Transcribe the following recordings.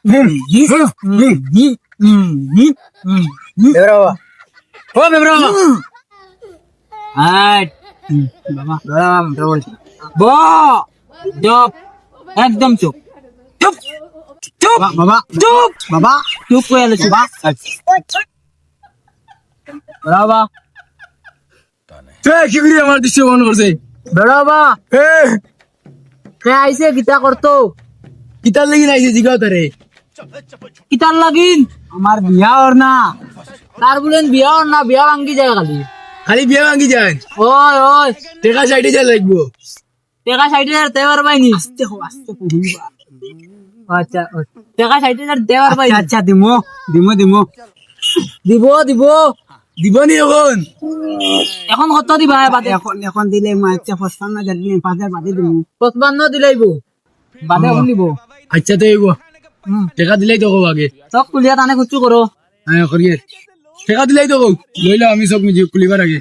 বেবরা ও বেবরা আয় বাবা ব চুপ একদম চুপ চুপ চুপ বাবা চুপ বাবা চুপ করে আলো চুপ বাবা কি করি আমার দৃশ্য মন করছে বাবা কে আইছে গীতা করতো কিতার লাগিন আইছে জিগাও তারে কিতার লাগিন আমার বিয়া ওর না তার বলেন বিয়া ওর না বিয়া ভাঙ্গি যায় খালি খালি বিয়া ভাঙ্গি যায় ওই ওই টেকা সাইডে যা লাগবো টেকা সাইডে আর দেওয়ার বাইনি আস্তে হো আস্তে আচ্ছা টেকা সাইডে আর দেওয়ার বাইনি আচ্ছা দিমো দিমো দিমো দিব দিব দিবনি এখন এখন কত দিবা বাদে এখন এখন দিলে মই আচ্ছা 55 জানি 5000 বাদে দিমু 55 দিলাইবো বাদে এখন দিব আচ্ছা তো এইগো টাকা দিলাই তো কো আগে সব কুলিয়া তানে কুচু করো হ্যাঁ করিয়ে টাকা দিলাই তো লইলা আমি সব নিজে কুলিবার আগে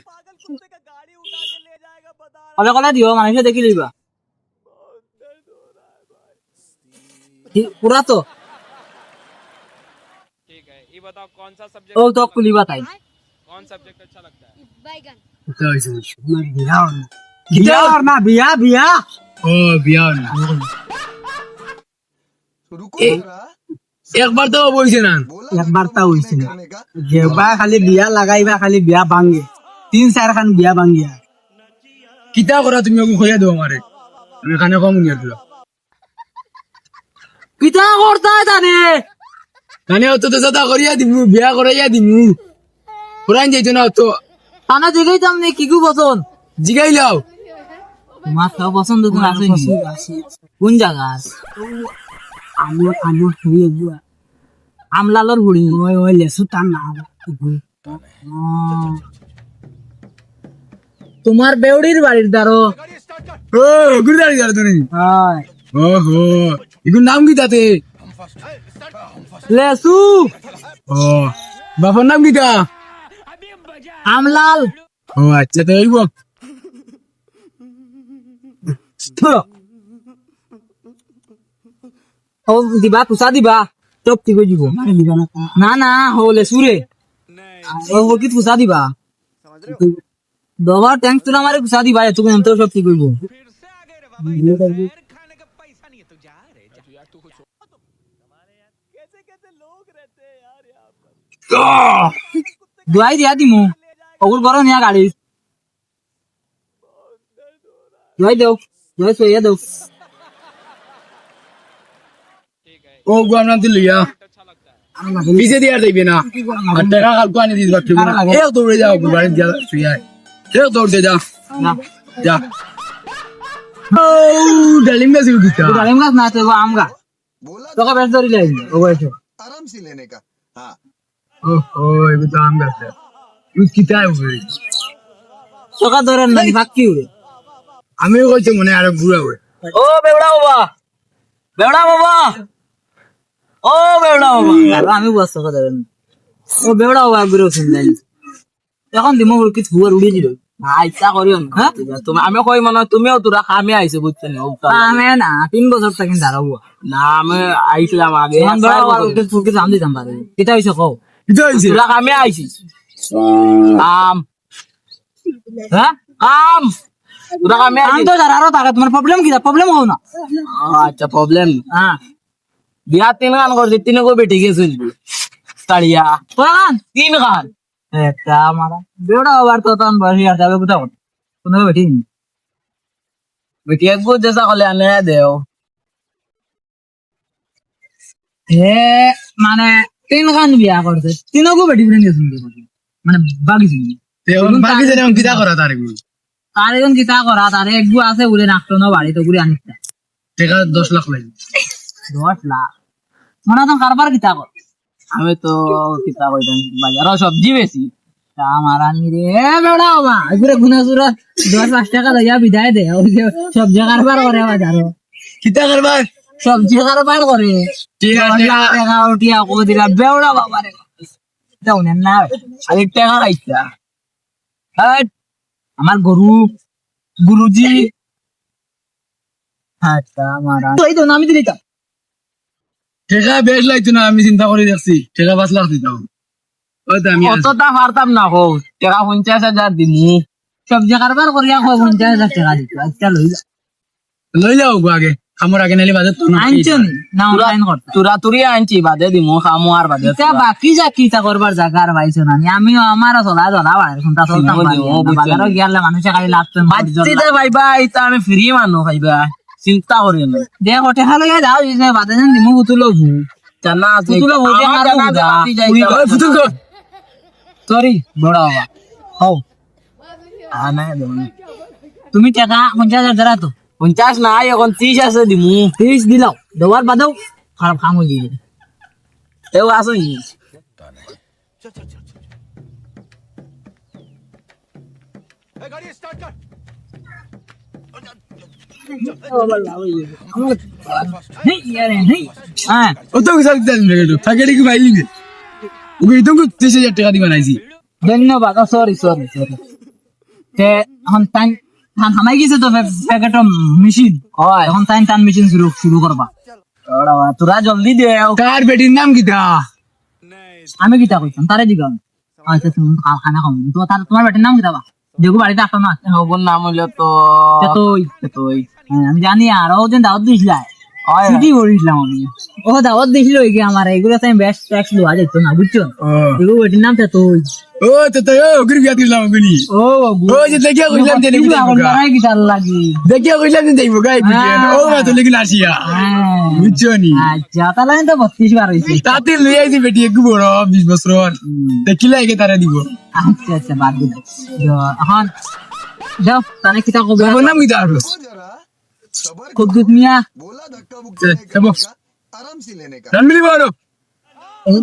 কলে কলে দিও মানুষে দেখি লইবা पूरा तो ठीक है ये बताओ कौन सा सब्जेक्ट ओ तो कुली बताई कौन सब्जेक्ट अच्छा लगता है बैगन बिया और ना बिया बिया ओ बिया ना एक बार तो बोलছে না একবার তা হইছে না যেবা খালি বিয়া লাগাইবা খালি বিয়া ভাঙে 3-4 খান বিয়া ভাঙিয়া কিতা করা তুমি ওকে কইয়া দাও আমারে আমি এখানে কম নিয়ে দিল কিতা করতা জানে কানে অত তো সাদা করিয়া দিমু বিয়া করাইয়া দিমু পুরান যাইতো না তো আনা জিগাইতাম নে কি গু পছন্দ জিগাই লাও তোমার সব পছন্দ তো আছে কোন জায়গা আমল আমল হইয়া গুয়া আমলালর হুড়ি ওই ওই লেসু তার না তোমার বেউড়ির বাড়ির দারো ও গুড়দারি দারো তুমি হয় ওহো ইগুর নাম কি তাতে লেসু ও বাবার নাম কি তা আমলাল ও আচ্ছা তো এইব ও দিবা তুসা দিবা টপ কি দিব না না হলে সুরে ও কি তুসা দিবা দবার ট্যাঙ্ক তো আমারে তুসা দিবা তুমি আমি তো সব কি কইব फिर से आगे रे बाबा इधर शहर खाने का पैसा नहीं है तो जा रे जा यार तू कुछ हमारे यार कैसे कैसे लोग रहते हैं यार यहाँ पर দুয়াই দিয়া দিমু ওগুর ঘর নিয়া গাড়ি দুয়াই দেও দুয়াই সইয়া দেও ठीक है ও গুয়াম দিল ইয়া अच्छा लगता है পিছে দিয়া যাইবে না আর টাকা কাল কোয়ানি দিস বাকি এ দৌড়ে যাও বাড়ি যা শুইয়া এ দৌড়তে যা যা ও ডালিম গাছ দিতা ডালিম গাছ না তো আম গাছ তোকে বেশ ধরি লাই ও বইছো आराम से लेने का हाँ ও এগু তো আম গাছ তুই কিতাই হই তোকে ধরেন না বাকি উড়ে আমিও কইছি মনে আর বুড়া হই ও বেউড়া বাবা বেউড়া বাবা ও বেউড়া বাবা আর আমি বস তোকে ধরেন ও বেউড়া বাবা বুড়ো শুনলেন এখন দিমো কি ফুয়ার উড়ে দিল আইসা করিও না তুমি আমি কই মনে তুমিও তোরা কামে আইছো বুঝছেন আমি না 3 বছর থেকে দাঁড়াবো না আমি আইছিলাম আগে তোকে জান দিতাম পারে এটা হইছে কও এটা হইছে তোরা কামে আইছিস আম হ্যাঁ আম তোরা কামে আম তো দাঁড়ারো তাকে তোমার প্রবলেম কি প্রবলেম হও না আচ্ছা প্রবলেম হ্যাঁ বিয়া 3 গান করছি 3 গো বেটি গেছে তাড়িয়া কোন 3 গান একটা আমারা বেড়া আবার তো তখন বসে আর যাবে কোথাও কোনো বেটি বেটি একগো জেসা কলে আনে দেও হে মানে 3 গান বিয়া করছে 3 গো বেটি বলে গেছে মানে বাগিছি তেমন বাগিছে না কিটা করা তারে তারে কোন কিটা করা তারে একগো আছে বলে নাকটো না বাড়ি তো ঘুরে আনিস টাকা 10 লাখ লাগবে 10 লাখ মনে তো কারবার কিটা কর আমি তো কিতা কইতাম বাজার সবজি বেশি আমার আনি রে বেড়া বাবা ঘুরে গুনা সুরা 10-5 টাকা দিয়া বিদায় দে ওই যে সবজি কারবার করে বাজার কিতা কারবার সবজি কারবার করে টাকা উঠিয়া কো দিলা বেড়া বাবা রে দাও না আরে টাকা খাইছা আমার গুরুজি আচ্ছা আমার তো এই তো নামি দিলি তা ঠেকা বেশ লাগতো না, আমি চিন্তা করে দেখছি ঠেকা 5 লাখ দিতাম। ওই তো আমি অতটা পারতাম না হো, টাকা 50,000 দিমু, সবজি কারবার করিয়া 50,000 টাকা দিত, আচ্ছা লই যাও গো আগে, আমার আগে নাইলে বাজার তো না আনছেন না অনলাইন করতে তুরা তুরি আনছি, বাদে দিমু খামু আর বাদে তা বাকি যা কিতা করবার জায়গার পাইছো না, আমিও আমারও চলা চলা বাড়ি শুনতা চলতাম বাজারও গিয়ালে মানুষে খালি লাগতো বাচ্চিতে ভাইবা এটা আমি ফ্রি মানুষ ভাইবা, চিন্তা করি না যে হোটে খালো যাও বাদে যেন দিমু বুতুলো ভু জানা আছে বুতুলো ভু দিয়ে মারো ফুতুল তো সরি বড় বাবা হও আনা তুমি টাকা 50,000 ধরা তো 50 না এখন 30 আছে দিমু। 30 দিলাও দেওয়ার বাদেও খারাপ কাম হয়ে গিয়ে এও আসো ই गाड़ी स्टार्ट कर হ্যাঁ ও তো কিছু দেন রে তো ফাগেড়ি কি ভাইলি গে ওকে তো 30,000 টাকা দিবা নাইছি। ধন্যবাদ সরি সরি সরি তে এখন টাইম হামাই গেছে তো প্যাকেট মেশিন হয় এখন টাইম মেশিন শুরু করবা তোরা জলদি দে। কার বেটির নাম কিটা? আমি কিতা কইতাম তারে দিগাম আচ্ছা তুমি খানা খাও তো তোমার বেটার নাম কিতা বা দেখো বাড়িতে আসো না ওর নাম হইলো তো তুই তুই আমি জানি আর ও যেন দাওয়াত দিছিলা ছুটি করেছিলাম আমি ও দাওয়াত দিছিল কি আমার এগুলো আমি বেস্ট ট্যাক্স লওয়া যেত না বুঝছো এগুলো বেটির নাম তুই ও তো তো ওগরি বিয়া দিলাম ওগরি ও ও যে দেখিয়া কইলাম যে দেখি কি তার লাগি দেখিয়া কইলাম যে দেখবো গাই ও মা তো লেগে আসিয়া বুঝছো নি। আচ্ছা তাহলে তো 32 বার হইছে তাতে লই আইছি বেটি একটু বড় 20 বছর দেখিলা একে তারা দিব। আচ্ছা আচ্ছা বাদ দিন এখন যাও তাহলে কিতা কবে ওর নাম কিটা আর वो जरा सबर কুদ্দুত मिया बोला धक्का चल, चलो। मुक्की आराम से लेने का রানমিলি বড়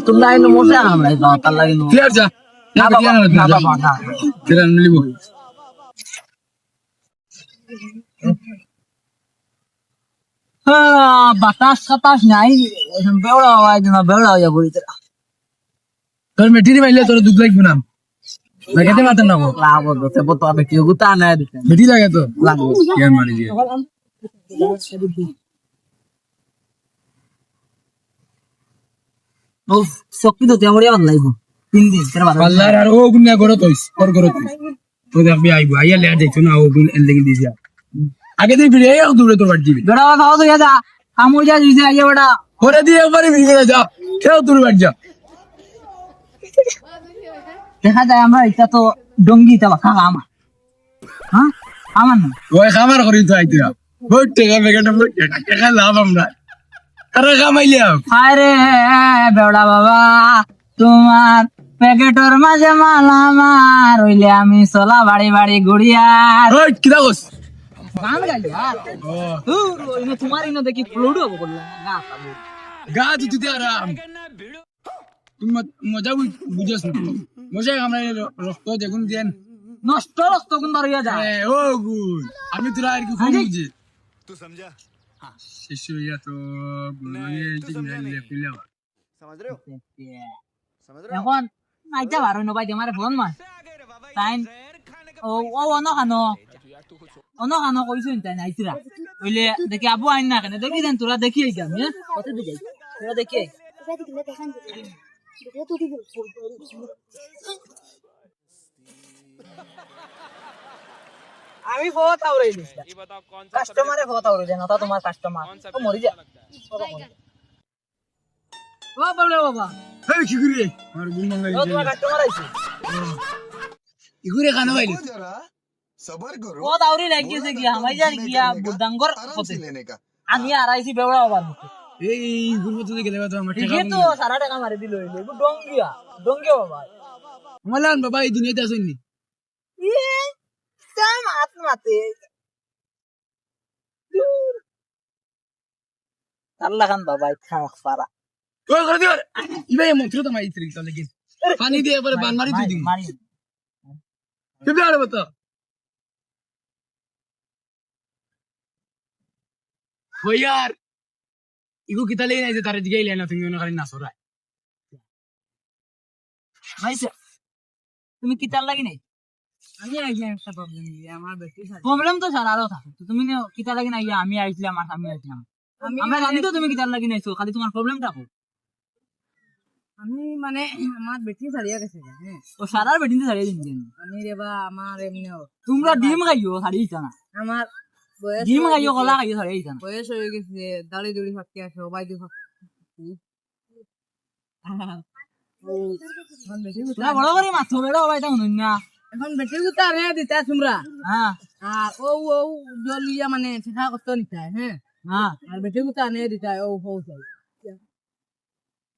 তোমরা ইনো মোটা আমরা তার লাগি নো ক্লিয়ার যা না বাবা না বাবা না রানমিলি বড় বাতাস সাতাস নাই বেড়া আওয়াজ না বেড়া হইয়া বলিতে তোর মেটিরি মাইলে তোর দুধ লাগবে না লাগাতে মাতেন না গো লাগো তো বতো আমি কি গুতা না দিতে বেটি লাগে তো লাগো ইয়ার মারি দিয়ে ও সকি তো তেমড়ি অন লাইবো 3 দিন তেরা বাদ আল্লাহর আর ও গুন্না করো তোইস ওর করো তুই তো দেখবি আইবো আইয়া লে দেখছো না ও গুন এলদিকে দিছা আগে দিন ফিরে আইয়া দূরে তোর বাড়ি দিবি বেড়া খাও তো যা আমু যা দিছে আইয়া বেড়া ওরে দিয়ে একবারে ফিরে যা কেউ তোর বাড়ি যা দেখা যায় আমরা এটা তো ডঙ্গি তা খাওয়া আমার হ্যাঁ আমার না ওই খামার করি তো আইতে বহুত টাকা বেগাটা বহুত টাকা লাভ আমরা তারা কামাইলে আরে বেড়া বাবা তোমার প্যাকেটর মাঝে মালা মার হইলে আমি চলা বাড়ি বাড়ি গুড়িয়ার ওই কিটা কস গান গাইলি আর তোমার ইনো দেখি ফ্লুড হবো বললাম না পাবো গা তুই আরাম তুমি মজা বুঝাস মজা আমরা রক্ত দেখুন দেন নষ্ট রক্ত কোন বাড়িয়া যায় ও গুড আমি তোরা আর কি ফোন বুঝি तू समझा শেষ হইয়া তো গুণে জিগনাইলে পিলা समझ रहे हो समझ रहे हो এখন আইতা বারো নবাই আমার ফোন মার তাই ও ও অন খানো কইছুন তাই আইছিরা বলে দেখি আবু আইন না কেন দেখি দেন তোরা দেখি আইতাম হ্যাঁ কত দিকে তোরা দেখি আমি বহুত আউরাই দিছি কাস্টমারে বহুত আউরাই দেন না তোমার কাস্টমার ও মরি যা ও বাবা বাবা এই কি করে আর গুণ মঙ্গাই ও তোমার কাস্টমার আইছে কি করে খানো বাইলে वो जरा सबर करो বহুত আউরি লাগিয়েছে গিয়া আমাই জান গিয়া বুদাঙ্গর आराम পথে से लेने का আমি আড়াইছি বেওড়া আবার এই গুণ তো দেখে দেবা তো আমার টাকা ঠিকই তো সারা টাকা মারি দিল হইলো এগো ডঙ্গিয়া ডঙ্গিয়া বাবা মালান বাবা এই দুনিয়াতে আসেননি ইয়ে সাম আত্মাতে আল্লাহ খান বাবা খাওয়া ফারা ওই করে দিও ইবে মন্ত্র তো মাই ত্রিক চলে গিয়ে পানি দিয়ে পরে বান মারি তুই দিবি মারি কেবে আর বতো ওই यार ইগো কিতা লেই নাই যে তারে দিগাইলে না তুমি মনে খালি নাচরা ভাইছে তুমি কি তার লাগি নাই আমি আইছিলাম একটা প্রবলেম নিয়ে আমার বেশি প্রবলেম তো সারা আরো থাকে তুমি কিতা লাগি নাই আমি আইছিলাম আর আমি আইছিলাম আমরা জানি তো তুমি কিতার লাগি নাইছো, খালি তোমার প্রবলেমটা কো। আমি মানে আমার বেটি ছাড়িয়া গেছে হ্যাঁ ও সারার বেটিনতে ছাড়িয়ে দিন কেন? আমি রেবা আমার এমনি তোমরা ডিম খাইও ছাড়িয়ে দিতা না, আমার বয়স ডিম হয়ে খাইও গেছে, কলা খাইও ছাড়িয়ে দিতা না। বয়স হয়ে গেছে দাড়ি দুড়ি ফাঁকি আছে সবাই দেখো এখন বেটি তোরা বড় করে মাথো বেড়া বাবা এটা শুনুন না। এখন বেটি গুতা রে দিতা তোমরা হ্যাঁ আর ও জলিয়া মানে শেখা করতে নিতাই হ্যাঁ হ্যাঁ আর বেটি গুতা নে দিতাই ও হও চাই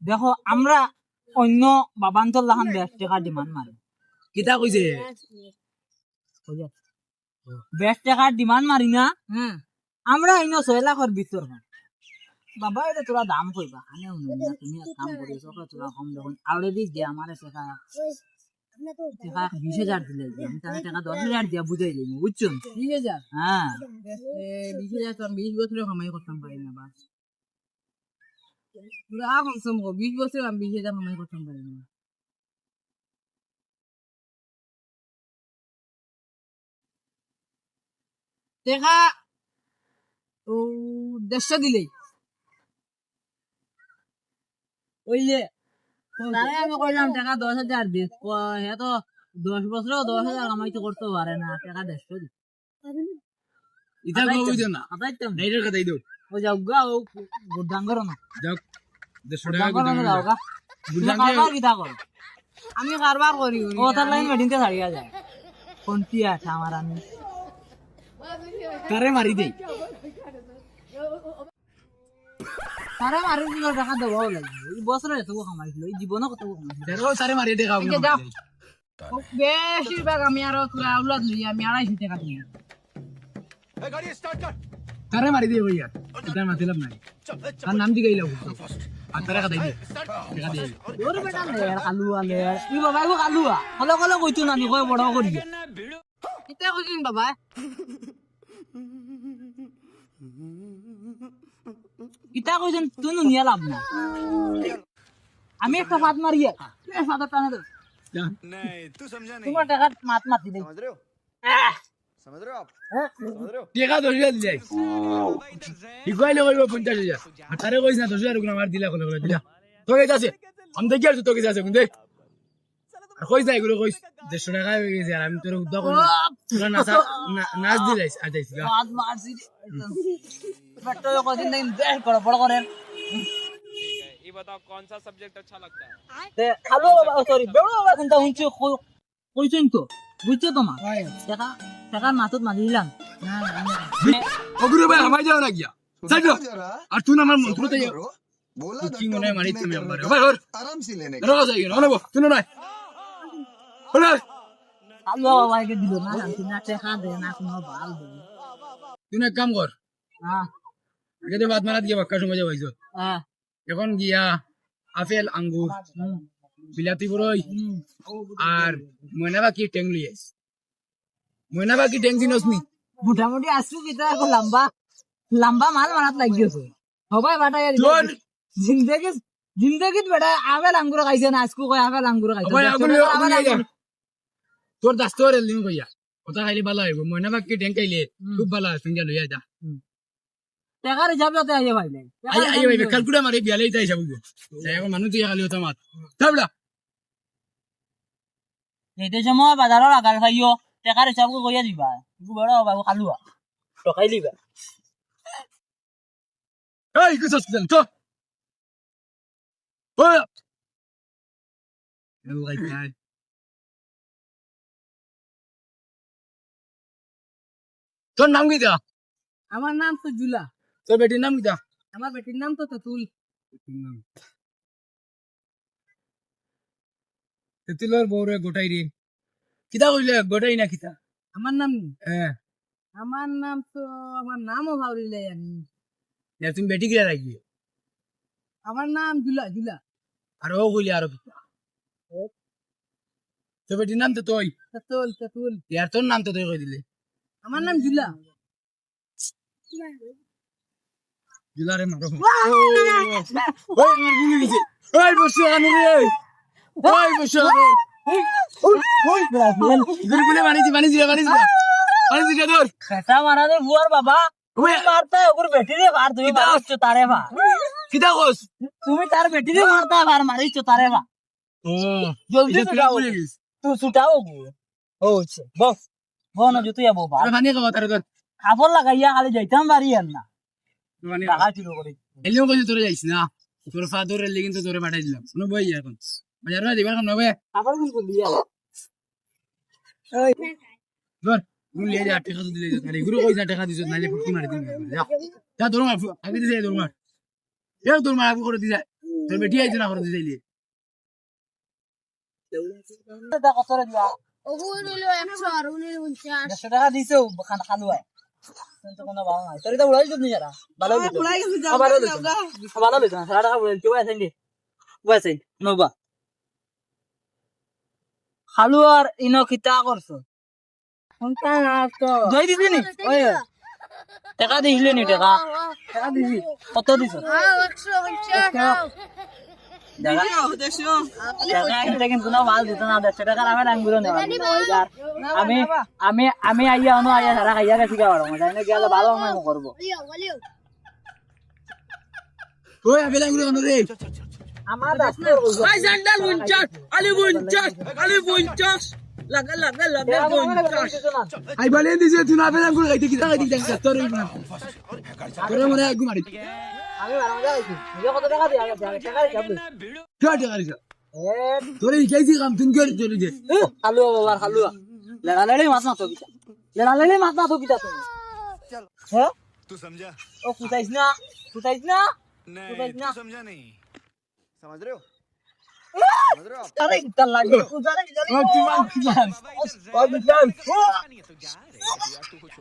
দেখো আমরা অন্য বাবান্তর লাহান 20 টাকা ডিমান্ড মারে, কিতা কইছে 20 টাকার ডিমান্ড মারি না, হ্যাঁ আমরা অন্য 6 লাখের ভিতর না। বাবা এটা তোরা দাম কইবা আনে শুনুন না, তুমি এক কাম করিছো তোরা কম দেখুন অলরেডি যে আমার টাকা 20,000 দিলে আমি তাহলে টাকা 10,000 দিয়া বুঝাই দিই বুঝছো? 20,000 হ্যাঁ 20,000 তো আমি 20 বছরে কামাই করতাম পারি না বাস পুরা কমসম 20 বছর আমি 20,000 কামাই করতাম পারি না দেখা ও 150 দিলেই ওইলে তারে আমি কইলাম টাকা 10,000 দিস হে তো 10 বছরেও 10,000 কামাই তো করতে পারে না টাকা 150 দিস ইতা কইছো না, আতাইতাম ডাইরেক্ট কথাই দাও। ও যাও গা ও গুডাঙ্গর না যাও 150 টাকা গুডাঙ্গর না যাও গা গুডাঙ্গে কারবার কিতা করো আমি কারবার করি ও তার লাইন মেডিনতে ছাড়িয়া যায় কোনটি আছে আমার আমি তারে মারি দেই। তারে মারি দিলে টাকা দেবো লাগবে, এই বছরে এত কামাইছিল এই জীবনে কত কামাইছিল। দেখো তারে মারি দে খাও এই যাও। বেশিরভাগ আমি আরো তোরা আউলাদ লই আমি 250 টাকা দিই তারে মারি দে ভাইয়া, এটা মতলব নাই, তার নাম দি গাইলা আর তারে কথা দে টাকা দে। ওর বেটা লে আলুয়া লে ই বাবা গো আলুয়া কলে কলে কইতো না নি কই বড় করি কিতা কইছিন বাবা কিতা কইছেন তুই নিয়া লাভ না, আমি একটা ফাত মারিয়া এই ফাতটা টানে দে नहीं तू समझा नहीं তোমার টাকা মাত মাতি দে समझ रहे हो समझ रहे हो आप समझ रहे हो টাকা 10,000 দিলাই ইকইলে কইব 50,000 আর তারে কইছ না 10,000 গুণ আমার দিলা কলে কলে দিলা তোকে যাচ্ছে আমি দেখি আর তোকে যাচ্ছে কিন্তু আর কইছ না এগুলো কইছ 150 টাকা হয়ে গেছে আর আমি তোর উদ্যোগ তোরা নাচ দিলাইস আজ আইছি ফাত মারছি বেটা কদিন দিন বেশ বড় বড় করেন ये बताओ कौन सा सब्जेक्ट अच्छा लगता है? তে আলু বাবা সরি বেড়ো বাবা কিন্তু হুঁচি কইছেন তো বুঝছো তোমার টাকা টাকার মাথত মারি দিলাম ওগুলো ভাই আমায় যাও না গিয়া समझो जरा আর তুই না আমার মন্ত্র सबर তাই करो बोला কি মনে धक्का মারি मुक्की তুমি नहीं আমার करने ভাই का। ওর आराम से लेने का রোজ আই না নেবো তুই না ওরে আলু বাবাকে দিল না জানছি না টাকা দে না কোনো ভাল দে তুই না এক কাম কর হ্যাঁ আগে তো বাদ মারা দিয়ে বাক্কা সময় যাইছো হ্যাঁ এখন গিয়া আপেল আঙ্গুর বিলাতি বড়ই আর ময়নাবাকি ট্যাং লিয়ে ময়নাবাকি ট্যাং জিনস নি মোটামুটি আসু কিতা এখন লম্বা লম্বা মাল মারাত লাগিয়েছে সবাই বাটা তোর জিন্দগি জিন্দগিত বেটা আপেল আঙ্গুর খাইছে না আজকু কয় আপেল আঙ্গুর খাইছে ওই আগুন আপেল আঙ্গুর। তোর দাস্তর এলিম কইয়া ওটা খাইলে ভালো হইব ময়নাবাকি ট্যাং খাইলে খুব ভালো হয় সঙ্গে লইয়া যা টাকার হিসাবে তো আইয়ে ভাই আই আই ভাই ক্যালকুলেটর মারি বিয়ালেই তাই যাবো তাই এখন মানুষ তুই খালি হতো মাত তাবলা এইতে সময় বাজাৰৰ আগাৰ খাইও টাকাৰ হিচাপ কইয়া দিবা বড় বাবু খালুয়া টকাই লিবা এই কি সস্তেন তো ও এই ভাই ভাই তোর নাম কি দা আমার নাম তো জুলা তোর বেটির নাম কি দা আমার বেটির নাম তো তুল তেতুলর বউরে গোটাই রে কিতা কইলে গোটাই না কিতা আমার নাম নি? হ্যাঁ আমার নাম তো আমার নামও ভাবলিলে আমি না তুমি বেটি গিয়া রাখি আমার নাম জুলা জুলা আর ও কইলে আর কিতা তোর বেটির নাম তো তুই তুল ইয়ার তোর নাম তো তুই কই দিলে আমার নাম জুলা জুলারে মারো ওই আমার গুলি গেছে ওই বসে আনি রে ওই বসে গুলি গুলি মানিছি তোর খেতা মারা দে বুয়ার বাবা ওই মারতে ওর বেটিরে মার তুমি মারছো তারে মা কিতা কস তুমি তার বেটিরে মারতে আর মারিছো তারে মা জলদি ছুটাও তুই ছুটাও ও হচ্ছে বস বন জুতো যাবো আরে পানি খাওয়া তারে তোর খাবার লাগাইয়া খালি যাইতাম বাড়ি আর না পানি টাকা ছিল করে এলিও কইছে তোরে যাইছ না তোর ফাদরের লাগি তো তোরে পাঠাই দিলাম শুনো বই এখন বাজার না দিবা না বে খাবার কোন করলি ধর গুলি লিয়ে যা টাকা তো দিলে তারে গুরু কইছা টাকা দিছ নালে ফুটকি মারি দিন যা যা তোর মার আগে দিছে তোর মার তোর মার আগে করে দিছে তোর বেটি আইছ না করে দিছে কত রে দিয়া ওগুলো হলো 100 আর উনি 50 100 টাকা দিছো খালুয়ায় কিন্তু কোনো ভালো নাই তোর এটা উড়াই দিবনি যারা ভালো দিতো ভালো দিতো ভালো দিতো 100 টাকা উড়াই দিও আছেন দি ওয়াছেন নবা খালুয়ার ইনো কিতা করছো কোনটা না তো জয় দিবি নি ওই টাকা দিছিলে নি টাকা টাকা দিবি কত দিছো 150 জায়গা এটা কিন্তু না মাল দিত না 150 টাকা আমি ডাঙ্গুলো নেওয়া আমি আমি আমি আইয়া অনো আইয়া সারা খাইয়া গেছি গাওয়ার মজা এনে গেলে ভালো না করব ওই আগে লাগলো না রে আমার ডাক্তার ভাই স্যান্ডাল 50 আলি 50 লাগা লাগা লাগা 50 আই বলে দিছে তুই না পেলাম করে খাইতে কি খাইতে যাস তোর না তোর মনে আগুন মারি আমি বারণ যাইছি নিজে কত টাকা দিয়া টাকা যাবে কাট গাড়ি তোর এই কেজি কাম তুই করে চলে দে হালুয়া বাবা হালুয়া লাগালে মাছ না তো কিটা লাগালে মাছ না তো কিটা তুমি হ্যাঁ तू समझा ও কুতাইছ না नहीं तू समझा नहीं समझ रहे हो समझ रहे हो आप আরে কিটা লাগে কুতারে ও তুই মান ও দিলাম नहीं है तो जा रे यार तू कुछ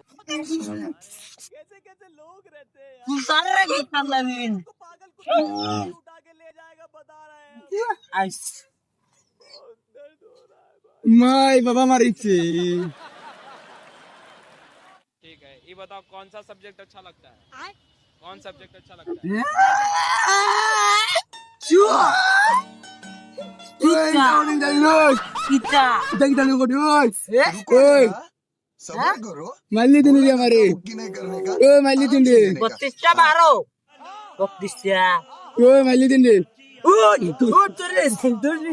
कैसे कैसे लोग रहते हैं यार কুতারে কিটা লাগে पागल को उठा के ले जाएगा बता रहे हैं আইস মাই বাবা মারিছে ठीक है ये बताओ कौन सा सब्जेक्ट अच्छा लगता है कौन सब्जेक्ट अच्छा लगता है তুই কাউরিং দাইনোস কিটা তাই তাই করে ওই ওই सबर करो মাইলি দিন রে আমারে की नहीं करने का ও মাইলি দিন রে 32টা 12 32টা ও মাইলি দিন রে ওই তোর রে তোর রে